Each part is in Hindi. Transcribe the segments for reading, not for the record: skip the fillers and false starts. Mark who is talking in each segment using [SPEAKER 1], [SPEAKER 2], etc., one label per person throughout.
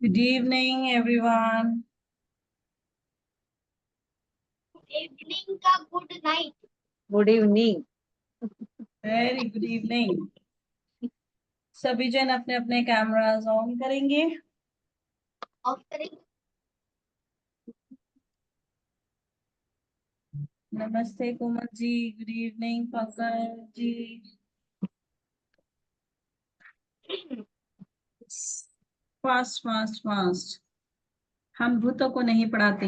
[SPEAKER 1] Good evening, everyone.
[SPEAKER 2] इवनिंग का good night.
[SPEAKER 3] Good evening.
[SPEAKER 1] Very good evening. सभी जन अपने अपने कैमरास ऑन करेंगे।
[SPEAKER 2] ऑफ करेंगे।
[SPEAKER 1] नमस्ते Komal ji, good evening Pankaj ji. Fast fast fast. हम भूतों को नहीं पढ़ाते।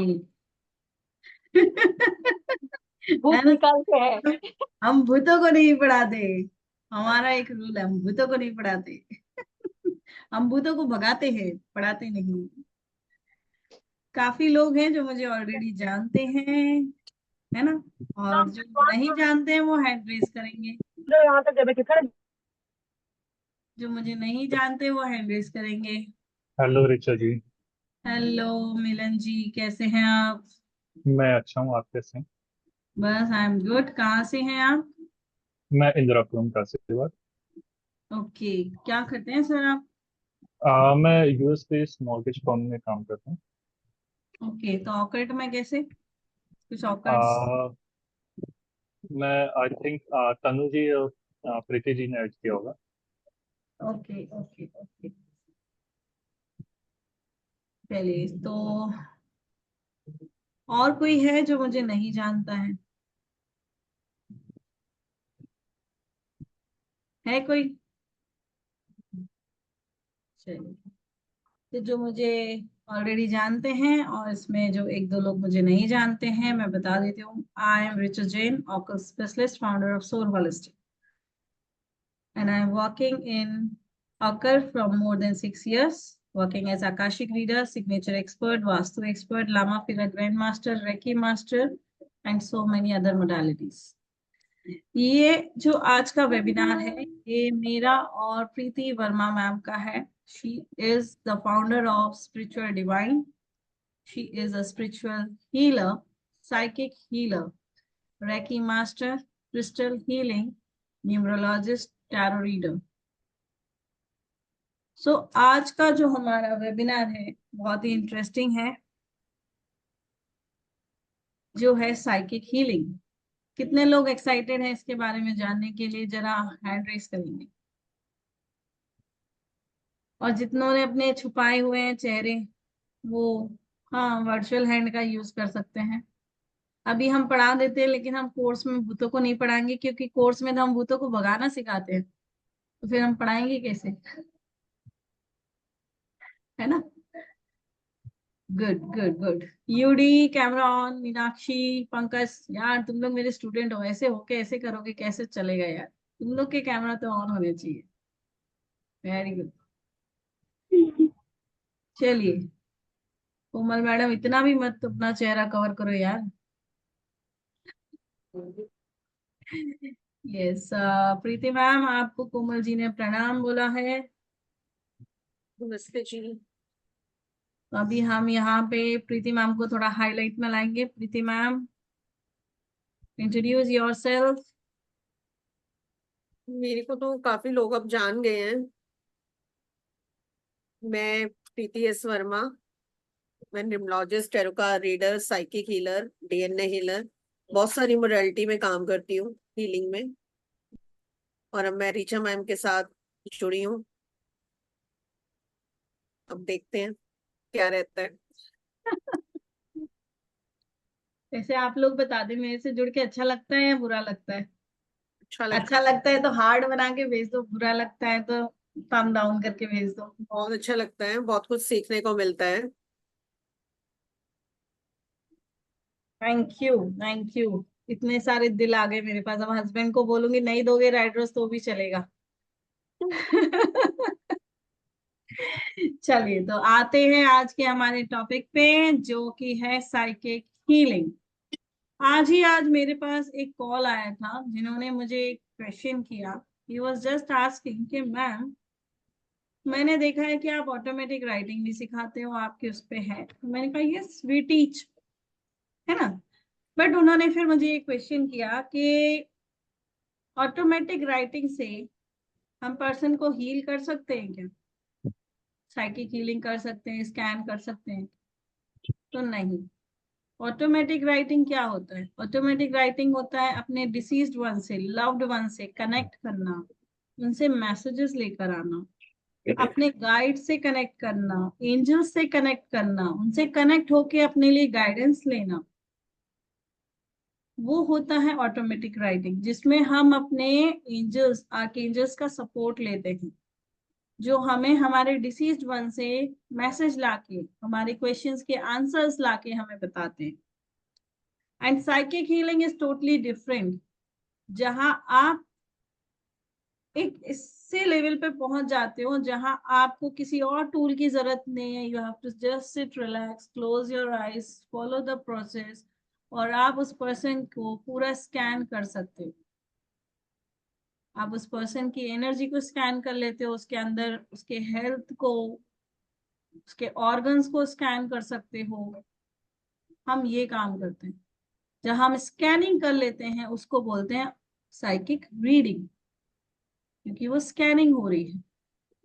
[SPEAKER 3] भूत
[SPEAKER 1] है ना?
[SPEAKER 3] निकालते हैं।
[SPEAKER 1] हम भूतों को नहीं पढ़ाते। हमारा एक रूल है, हम भूतों को नहीं पढ़ाते। हम भूतों को भगाते हैं, पढ़ाते नहीं। काफी लोग हैं जो मुझे ऑलरेडी जानते हैं, है ना? और जो नहीं जानते हैं वो हैंड रेज करेंगे।
[SPEAKER 3] यहाँ तक जब कितना
[SPEAKER 1] जो मुझे नहीं जानते वो हैंड रेज करेंगे।
[SPEAKER 4] हेलो रिचा जी।
[SPEAKER 1] हेलो मिलन जी, कैसे हैं आप?
[SPEAKER 4] मैं अच्छा हूँ, आप कैसे हैं?
[SPEAKER 1] बस आई एम गुड। कहाँ से हैं आप?
[SPEAKER 4] मैं इंदिरापुरम गाजियाबाद।
[SPEAKER 1] ओके, क्या करते हैं सर आप?
[SPEAKER 4] मैं यूएस बेस्ड मॉर्गेज फर्म में काम करता हूँ।
[SPEAKER 1] ओके, तो ऑकर्ट में कैसे? कुछ ऑकर्ट्स?
[SPEAKER 4] आ, मैं आई थिंक तनु जी और प्रीति जी ने ऐड किया होगा।
[SPEAKER 1] ओके ओके ओके, चलिए तो और कोई है जो मुझे नहीं जानता है? है कोई? चलिए, तो जो मुझे ऑलरेडी जानते हैं और इसमें जो एक दो लोग मुझे नहीं जानते हैं, मैं बता देती हूँ। I am Richa Jain, occult specialist, founder of soul holistic, and I am working in Occur from more than 6 years, working as Akashic reader, signature expert, Vastu expert, Lama Fira grandmaster, Reiki master, and so many other modalities. ये जो आज का वेबिनार है, ये मेरा और प्रीति वर्मा मैम का है। She is the founder of spiritual divine. She is a spiritual healer, psychic healer, reiki master, crystal healing, numerologist, tarot reader. So आज का जो हमारा वेबिनार है बहुत ही इंटरेस्टिंग है, जो है साइकिक हीलिंग। कितने लोग एक्साइटेड हैं इसके बारे में जानने के लिए? जरा हैंड रेस करेंगे। और जितनों ने अपने छुपाए हुए हैं चेहरे, वो हाँ वर्चुअल हैंड का यूज कर सकते हैं। अभी हम पढ़ा देते हैं, लेकिन हम कोर्स में भूतों को नहीं पढ़ाएंगे, क्योंकि कोर्स में तो हम भूतों को भगाना सिखाते हैं, तो फिर हम पढ़ाएंगे कैसे? है ना? Good good good. यूडी कैमरा ऑन, मीनाक्षी, पंकज, यार तुम लोग मेरे स्टूडेंट हो, ऐसे होके ऐसे करोगे कैसे चलेगा यार? तुम लोग के कैमरा तो ऑन होने चाहिए। Very good. चलिए, कोमल मैडम इतना भी मत अपना चेहरा कवर करो यार। यस, प्रीति मैम, आपको कोमल जी ने प्रणाम बोला है।
[SPEAKER 3] नमस्ते जी।
[SPEAKER 1] तो अभी हम यहाँ पे प्रीति मैम को थोड़ा हाईलाइट में लाएंगे। प्रीति मैम, इंट्रोड्यूस योरसेल्फ।
[SPEAKER 3] मेरे को तो काफी लोग अब जान गए हैं। मैं प्रीति एस वर्मा। मैं numerologist, tarot card reader, psychic healer, DNA healer, बहुत सारी मोडालिटी में काम करती हूँ हीलिंग में। और अब मैं रीचा मैम के साथ जुड़ी हूँ। अब देखते हैं क्या रहता है।
[SPEAKER 1] वैसे आप लोग बता दें, मेरे से जुड़ के अच्छा लगता है या बुरा लगता है?
[SPEAKER 3] अच्छा लगता
[SPEAKER 1] अच्छा लगता है तो हार्ड बना के भेज दो, बुरा लगता है तो थम डाउन करके भेज दो।
[SPEAKER 3] बहुत अच्छा लगता है, बहुत कुछ सीखने को मिलता है।
[SPEAKER 1] Thank you thank you. इतने सारे दिल आ गए मेरे पास। अब हस्बैंड को बोलूंगी नहीं दोगे राइडर्स तो भी चलेगा। चलिए, तो आते हैं आज के हमारे टॉपिक पे, जो कि है साइकिक हीलिंग। आज मेरे पास एक कॉल आया था, जिन्होंने मुझे एक क्वेश्चन किया। ही वॉज जस्ट आस्किंग कि मैम, मैंने देखा है कि आप ऑटोमेटिक राइटिंग भी सिखाते हो, आपके उस पे है। तो मैंने कहा यस वी टीच, है ना? बट उन्होंने फिर मुझे एक क्वेश्चन किया कि ऑटोमेटिक राइटिंग से हम पर्सन को हील कर सकते हैं क्या? साइकिक हीलिंग कर सकते हैं, स्कैन कर सकते हैं? तो नहीं। ऑटोमेटिक राइटिंग क्या होता है? ऑटोमेटिक राइटिंग होता है अपने डिसीज्ड वन से, लव्ड वन से कनेक्ट करना, उनसे मैसेजेस लेकर आना, अपने गाइड से कनेक्ट करना, एंजल्स से कनेक्ट करना, उनसे कनेक्ट होके अपने लिए गाइडेंस लेना, वो होता है ऑटोमेटिक राइटिंग, जिसमें हम अपने एंजल्स, आर्कएंजल्स का सपोर्ट लेते हैं, जो हमें हमारे डिसीज्ड वन से मैसेज लाके, हमारे क्वेश्चंस के आंसर्स लाके हमें बताते हैं। And psychic healing is totally different, जहां आप एक इससे लेवल पे पहुंच जाते हो जहां आपको किसी और टूल की जरूरत नहीं है। You have to just sit, relax, close your eyes, follow the process, और आप उस पर्सन को पूरा स्कैन कर सकते हो। आप उस पर्सन की एनर्जी को स्कैन कर लेते हो, उसके अंदर उसके हेल्थ को, उसके ऑर्गन्स को स्कैन कर सकते हो। हम ये काम करते हैं। जब हम स्कैनिंग कर लेते हैं उसको बोलते हैं साइकिक रीडिंग, क्योंकि वो स्कैनिंग हो रही है,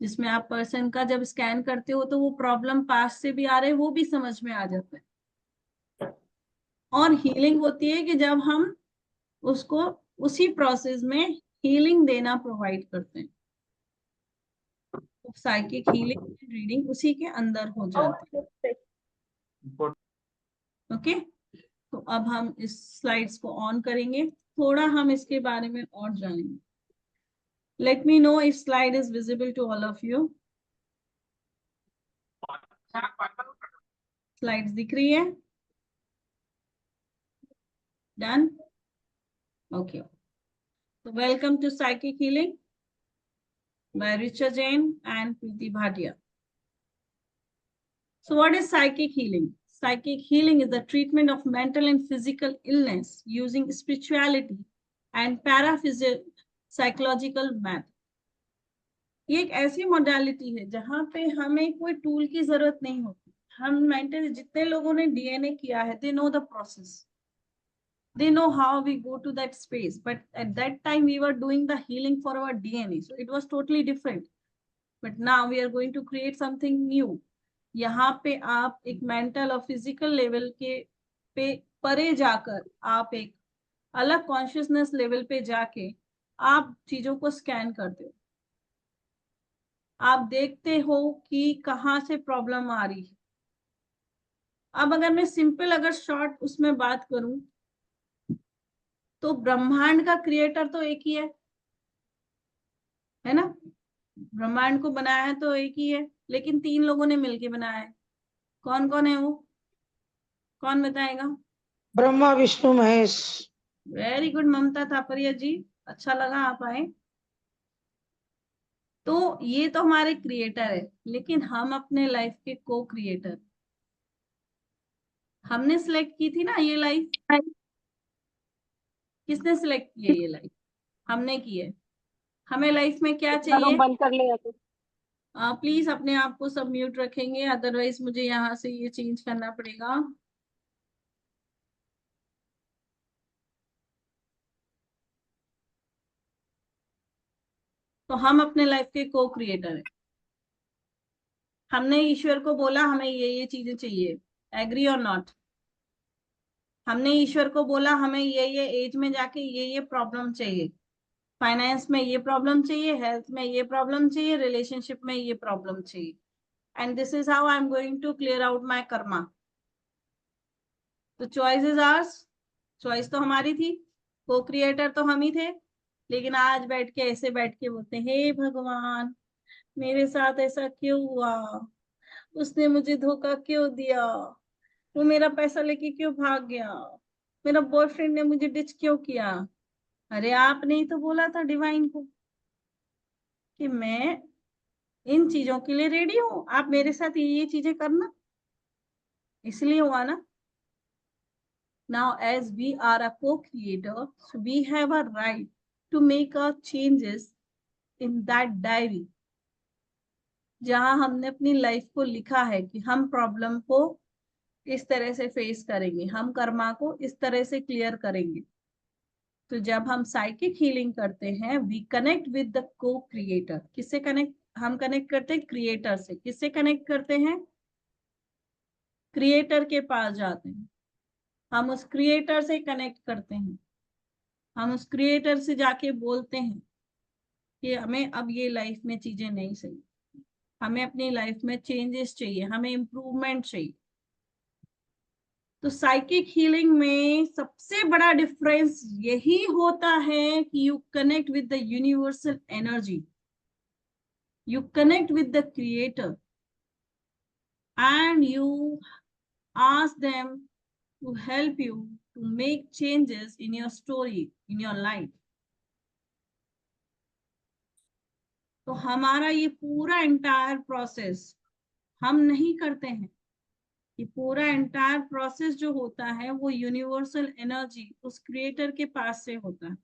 [SPEAKER 1] जिसमें आप पर्सन का जब स्कैन करते हो तो वो प्रॉब्लम पास्ट से भी आ रहे हैं, वो भी समझ में आ जाता है। और हीलिंग होती है कि जब हम उसको उसी प्रोसेस में हीलिंग देना प्रोवाइड करते हैं, तो साइकिक हीलिंग रीडिंग उसी के अंदर हो जाती है। ओके, तो अब हम इस स्लाइड्स को ऑन करेंगे, थोड़ा हम इसके बारे में और जानेंगे। Let me know if slide is visible to all of you. Slides दिख रही है? Done? Okay, so welcome to Psychic Healing by Richa Jain and Preeti Bhatia. So what is psychic healing? Psychic healing is the treatment of mental and physical illness using spirituality and parapsychological method. ये एक ऐसी मोडालिटी है जहां पे हमें कोई टूल की जरूरत नहीं होती। हम मेंटल, जितने लोगों ने डीएनए किया है, they know the process. They know how we go to that space, but at that time we were doing the healing for our DNA, so it was totally different. But now we are going to create something new. यहाँ पे आप एक मेंटल और फिजिकल लेवल के पे परे जाकर, आप एक अलग कॉन्शियसनेस लेवल पे जाके आप चीजों को स्कैन करते हो। आप देखते हो कि कहाँ से प्रॉब्लम आ रही है। अब अगर मैं सिंपल, अगर शॉर्ट उसमें बात करूं, तो ब्रह्मांड का क्रिएटर तो एक ही है ना? ब्रह्मांड को बनाया है तो एक ही है, लेकिन 3 लोगों ने मिलके बनाया है। कौन कौन है वो? कौन बताएगा?
[SPEAKER 5] ब्रह्मा, विष्णु, महेश।
[SPEAKER 1] वेरी गुड ममता थापरिया जी, अच्छा लगा आप आए। तो ये तो हमारे क्रिएटर है, लेकिन हम अपने लाइफ के को क्रिएटर। हमने सिलेक्ट की थी ना ये लाइफ। किसने सिलेक्ट की है ये लाइफ? हमने की है। हमें लाइफ में क्या चाहिए?
[SPEAKER 3] बंद कर ले तो।
[SPEAKER 1] प्लीज अपने आप को सब म्यूट रखेंगे, अदरवाइज मुझे यहाँ से ये चेंज करना पड़ेगा। तो हम अपने लाइफ के को क्रिएटर हैं। हमने ईश्वर को बोला हमें ये चीजें चाहिए, एग्री और नॉट? हमने ईश्वर को बोला हमें ये एज में जाके ये प्रॉब्लम चाहिए, फाइनेंस में ये प्रॉब्लम चाहिए, हेल्थ में ये प्रॉब्लम चाहिए, रिलेशनशिप में ये प्रॉब्लम चाहिए, and this is how I am going to clear out my karma. तो चॉइस इज आवर्स, चॉइस तो हमारी थी, को क्रिएटर तो हम ही थे। लेकिन आज बैठ के ऐसे बैठ के बोलते हैं, हे भगवान मेरे साथ ऐसा क्यों हुआ, उसने मुझे धोखा क्यों दिया, वो मेरा पैसा लेके क्यों भाग गया, मेरा बॉयफ्रेंड ने मुझे डिच क्यों किया। अरे आपने ही तो बोला था डिवाइन को कि मैं इन चीजों के लिए रेडी हूं, आप मेरे साथ ये चीजें करना, इसलिए हुआ ना। Now, as we are a co-creator, so we have a right to make a changes in that diary, जहां हमने अपनी लाइफ को लिखा है कि हम प्रॉब्लम को इस तरह से फेस करेंगे, हम कर्मा को इस तरह से क्लियर करेंगे। तो जब हम साइकिक हीलिंग करते हैं, वी कनेक्ट विद द को क्रिएटर। किससे कनेक्ट? हम कनेक्ट करते हैं क्रिएटर से। किससे कनेक्ट करते हैं? क्रिएटर के पास जाते हैं, हम उस क्रिएटर से कनेक्ट करते हैं, हम उस क्रिएटर से जाके बोलते हैं कि हमें अब ये लाइफ में चीजें नहीं सही, हमें अपनी लाइफ में चेंजेस चाहिए, हमें इम्प्रूवमेंट चाहिए। तो साइकिक हीलिंग में सबसे बड़ा डिफरेंस यही होता है कि you connect with the universal energy, you connect with the creator and you ask them to help you to make changes in your story, in your life. तो हमारा ये पूरा एंटायर प्रोसेस हम नहीं करते हैं, ये पूरा एंटायर प्रोसेस जो होता है वो यूनिवर्सल एनर्जी उस क्रिएटर के पास से होता है,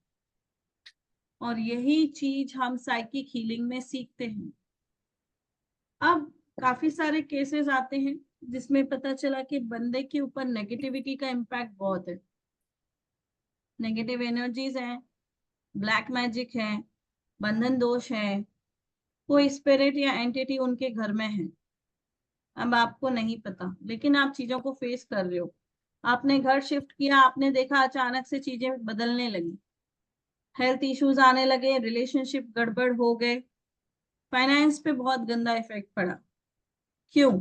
[SPEAKER 1] और यही चीज हम साइकिक हीलिंग में सीखते हैं। अब काफी सारे केसेस आते हैं जिसमें पता चला कि बंदे के ऊपर नेगेटिविटी का इम्पैक्ट बहुत है, नेगेटिव एनर्जीज हैं, ब्लैक मैजिक है, बंधन दोष है, कोई स्पिरिट या एंटिटी उनके घर में है। अब आपको नहीं पता, लेकिन आप चीजों को फेस कर रहे हो। आपने घर शिफ्ट किया, आपने देखा अचानक से चीजें बदलने लगी, हेल्थ इश्यूज आने लगे, रिलेशनशिप गड़बड़ हो गए, फाइनेंस पे बहुत गंदा इफेक्ट पड़ा। क्यों?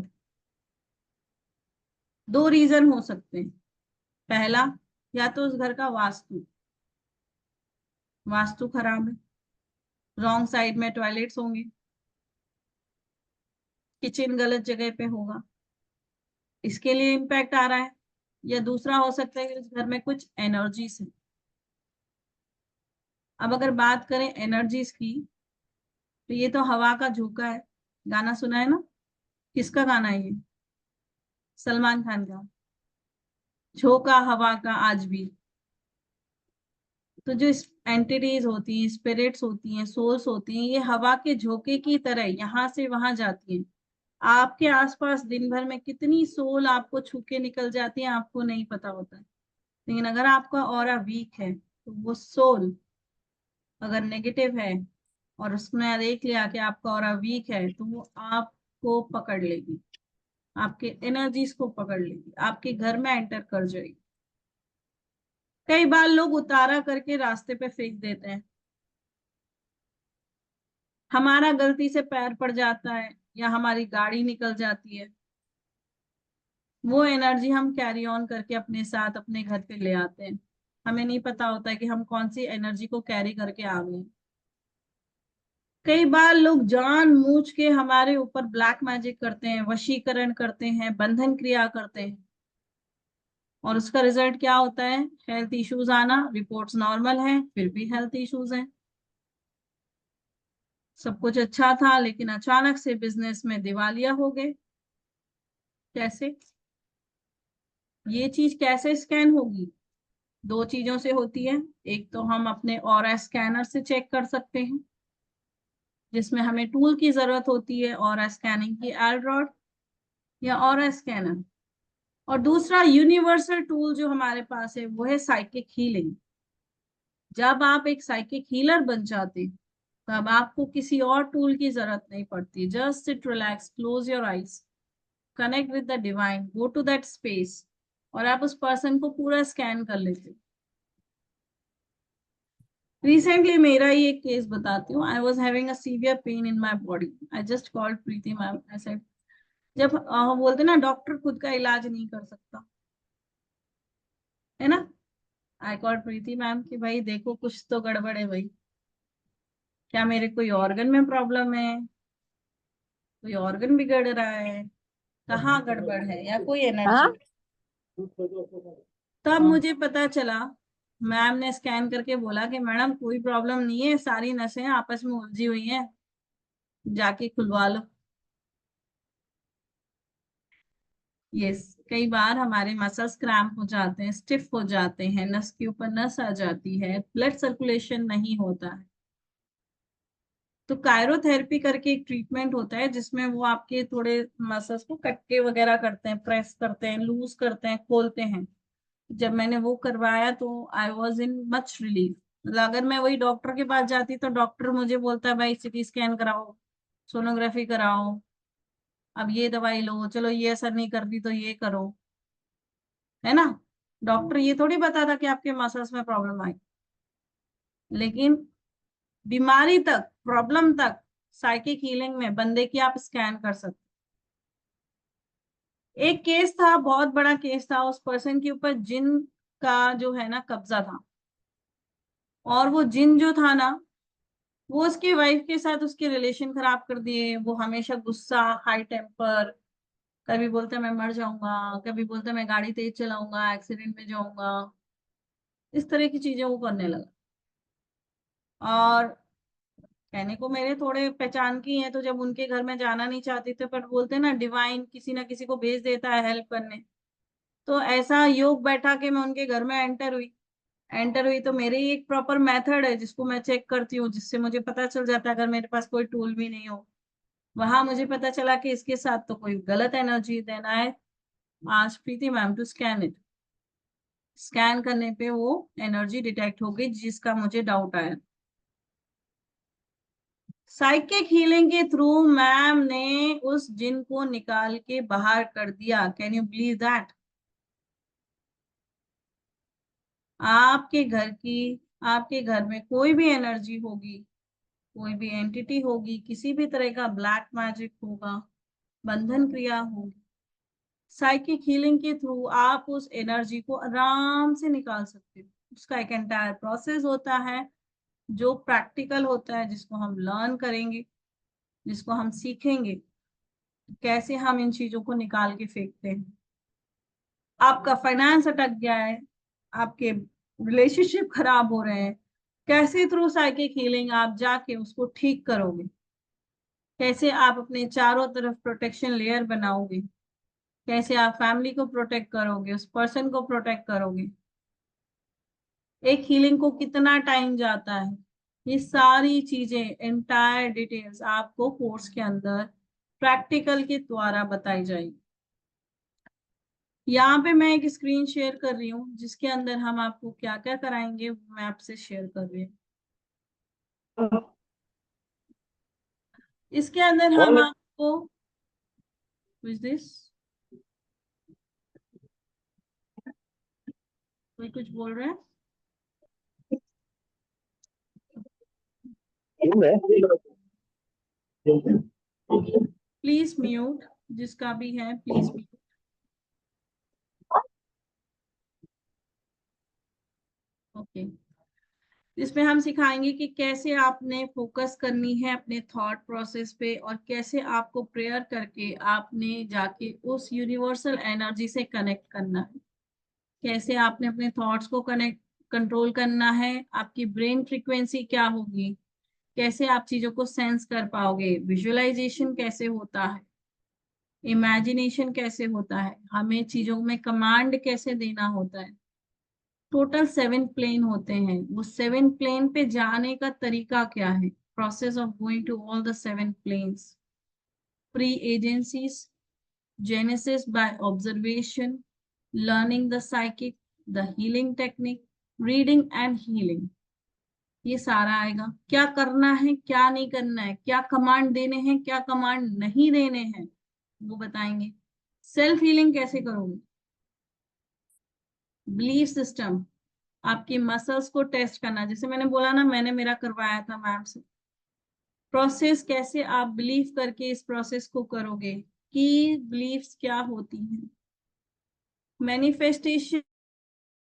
[SPEAKER 1] 2 रीजन हो सकते हैं। पहला, या तो उस घर का वास्तु खराब है, रॉन्ग साइड में टॉयलेट्स होंगे, किचन गलत जगह पे होगा, इसके लिए इम्पैक्ट आ रहा है। या दूसरा हो सकता है कि उस घर में कुछ एनर्जीज है। अब अगर बात करें एनर्जीज की, तो ये तो हवा का झोंका है, गाना सुना है ना? किसका गाना है ये? सलमान खान का, झोंका हवा का आज भी। तो जो एंटिटीज होती हैं, स्पिरिट्स होती हैं, सोल्स होती हैं, ये हवा के झोंके की तरह यहाँ से वहां जाती हैं। आपके आसपास दिन भर में कितनी सोल आपको छू के निकल जाती है आपको नहीं पता होता है, लेकिन अगर आपका ऑरा वीक है तो वो सोल अगर नेगेटिव है और उसने देख लिया कि आपका ऑरा वीक है, तो वो आपको पकड़ लेगी, आपके एनर्जीज को पकड़ लेगी, आपके घर में एंटर कर जाएगी। कई बार लोग उतारा करके रास्ते पे फेंक देते हैं, हमारा गलती से पैर पड़ जाता है या हमारी गाड़ी निकल जाती है, वो एनर्जी हम कैरी ऑन करके अपने साथ अपने घर पे ले आते हैं। हमें नहीं पता होता है कि हम कौन सी एनर्जी को कैरी करके आ गए। कई बार लोग जानबूझ के हमारे ऊपर ब्लैक मैजिक करते हैं, वशीकरण करते हैं, बंधन क्रिया करते हैं, और उसका रिजल्ट क्या होता है? हेल्थ इश्यूज आना। रिपोर्ट्स नॉर्मल है, फिर भी हेल्थ इश्यूज हैं। सब कुछ अच्छा था, लेकिन अचानक से बिजनेस में दिवालिया हो गए। कैसे? ये चीज कैसे स्कैन होगी? 2 चीजों से होती है। एक तो हम अपने ऑरा स्कैनर से चेक कर सकते हैं, जिसमें हमें टूल की जरूरत होती है, ऑरा स्कैनिंग की, एलरॉड या ऑरा स्कैनर। और दूसरा यूनिवर्सल टूल जो हमारे पास है वो है साइकिक हीलिंग। जब आप एक साइकिक हीलर बन जाते तब आपको किसी और टूल की जरूरत नहीं पड़ती। Just sit, relax, close your eyes, connect with the divine, go to that space, और आप उस पर्सन को पूरा स्कैन कर लेते। रिसेंटली मेरा ही एक केस बताती हूँ। I was having a severe pain in my body. I just called Preeti ma'am. ऐसे जब बोलते ना डॉक्टर खुद का इलाज नहीं कर सकता है ना, आई कॉल्ड प्रीति मैम कि भाई देखो कुछ तो गड़बड़ है भाई, क्या मेरे कोई ऑर्गन में प्रॉब्लम है, कोई ऑर्गन बिगड़ रहा है, कहाँ गड़बड़ है, या कोई एनर्जी। तब मुझे पता चला, मैम ने स्कैन करके बोला कि मैडम कोई प्रॉब्लम नहीं है, सारी नसें आपस में उलझी हुई हैं, जाके खुलवा लो। यस, कई बार हमारे मसल्स क्रैम्प हो जाते हैं, स्टिफ हो जाते हैं, नस के ऊपर नस आ जाती है, ब्लड सर्कुलेशन नहीं होता है। तो कायरोथेरेपी करके एक ट्रीटमेंट होता है जिसमें वो आपके थोड़े मसल्स को कटके वगैरह करते हैं, प्रेस करते हैं, लूज करते हैं, खोलते हैं। जब मैंने वो करवाया तो I was in much relief. अगर मैं वही डॉक्टर के पास जाती तो डॉक्टर मुझे बोलता है भाई सिटी स्कैन कराओ, सोनोग्राफी कराओ, अब ये दवाई लो, चलो ये असर नहीं करती तो ये करो, है ना। डॉक्टर ये थोड़ी बताता कि आपके मसल्स में प्रॉब्लम आई, लेकिन बीमारी तक, प्रॉब्लम तक साइकिक हीलिंग में बंदे की आप स्कैन कर सकते। एक केस था, बहुत बड़ा केस था, उस पर्सन के ऊपर जिन का जो है ना कब्जा था, और वो जिन जो था ना, वो उसके वाइफ के साथ उसके रिलेशन खराब कर दिए। वो हमेशा गुस्सा, हाई टेम्पर, कभी बोलता मैं मर जाऊंगा, कभी बोलता मैं गाड़ी तेज चलाऊंगा, एक्सीडेंट में जाऊंगा, इस तरह की चीजें वो करने लगा। और कहने को मेरे थोड़े पहचान की हैं, तो जब उनके घर में जाना नहीं चाहती थे, पर बोलते ना डिवाइन किसी ना किसी को भेज देता है हेल्प करने, तो ऐसा योग बैठा के मैं उनके घर में एंटर हुई तो मेरे ही एक प्रॉपर मेथड है जिसको मैं चेक करती हूँ, जिससे मुझे पता चल जाता है अगर मेरे पास कोई टूल भी नहीं हो। वहां मुझे पता चला कि इसके साथ तो कोई गलत एनर्जी देना है। आज Preeti ma'am to scan it, scan करने पे वो एनर्जी डिटेक्ट हो गई जिसका मुझे डाउट आया। साइकिक हीलिंग के थ्रू मैम ने उस जिन को निकाल के बाहर कर दिया। Can you believe that? आपके घर में कोई भी एनर्जी होगी, कोई भी एंटिटी होगी, किसी भी तरह का ब्लैक मैजिक होगा, बंधन क्रिया होगी, साइकिक हीलिंग के थ्रू आप उस एनर्जी को आराम से निकाल सकते हो। उसका एक एंटायर प्रोसेस होता है जो प्रैक्टिकल होता है, जिसको हम लर्न करेंगे, जिसको हम सीखेंगे कैसे हम इन चीजों को निकाल के फेंकते हैं। आपका फाइनेंस अटक गया है, आपके रिलेशनशिप खराब हो रहे हैं, कैसे थ्रू साइकिक हीलिंग आप जाके उसको ठीक करोगे, कैसे आप अपने चारों तरफ प्रोटेक्शन लेयर बनाओगे, कैसे आप फैमिली को प्रोटेक्ट करोगे, उस पर्सन को प्रोटेक्ट करोगे, एक हीलिंग को कितना टाइम जाता है, ये सारी चीजें एंटायर डिटेल्स आपको कोर्स के अंदर प्रैक्टिकल के द्वारा बताई जाएगी। यहाँ पे मैं एक स्क्रीन शेयर कर रही हूँ जिसके अंदर हम आपको क्या क्या कराएंगे वो मैं आपसे शेयर कर रही हूँ। इसके अंदर हम आपको दिस, कोई कुछ बोल रहे हैं? प्लीज म्यूट, जिसका भी है प्लीज म्यूट। ओके, इसमें हम सिखाएंगे कि कैसे आपने फोकस करनी है अपने थॉट प्रोसेस पे, और कैसे आपको प्रेयर करके आपने जाके उस यूनिवर्सल एनर्जी से कनेक्ट करना है, कैसे आपने अपने थॉट्स को कनेक्ट कंट्रोल करना है, आपकी ब्रेन फ्रीक्वेंसी क्या होगी, कैसे आप चीजों को सेंस कर पाओगे, विजुअलाइजेशन कैसे होता है, इमेजिनेशन कैसे होता है, हमें चीजों में कमांड कैसे देना होता है। टोटल 7 प्लेन होते हैं, वो 7 प्लेन पे जाने का तरीका क्या है, process of going to all the 7 planes, pre agencies, genesis by observation, learning the psychic, the healing technique, reading and healing, ये सारा आएगा। क्या करना है, क्या नहीं करना है, क्या कमांड देने हैं, क्या कमांड नहीं देने हैं, वो बताएंगे। सेल्फ हीलिंग कैसे करोगे, बिलीफ सिस्टम, आपकी मसल्स को टेस्ट करना, जैसे मैंने बोला ना, मैंने मेरा करवाया था मैम से। प्रोसेस कैसे आप बिलीव करके इस प्रोसेस को करोगे, कि बिलीव्स क्या होती हैं, मैनिफेस्टेशन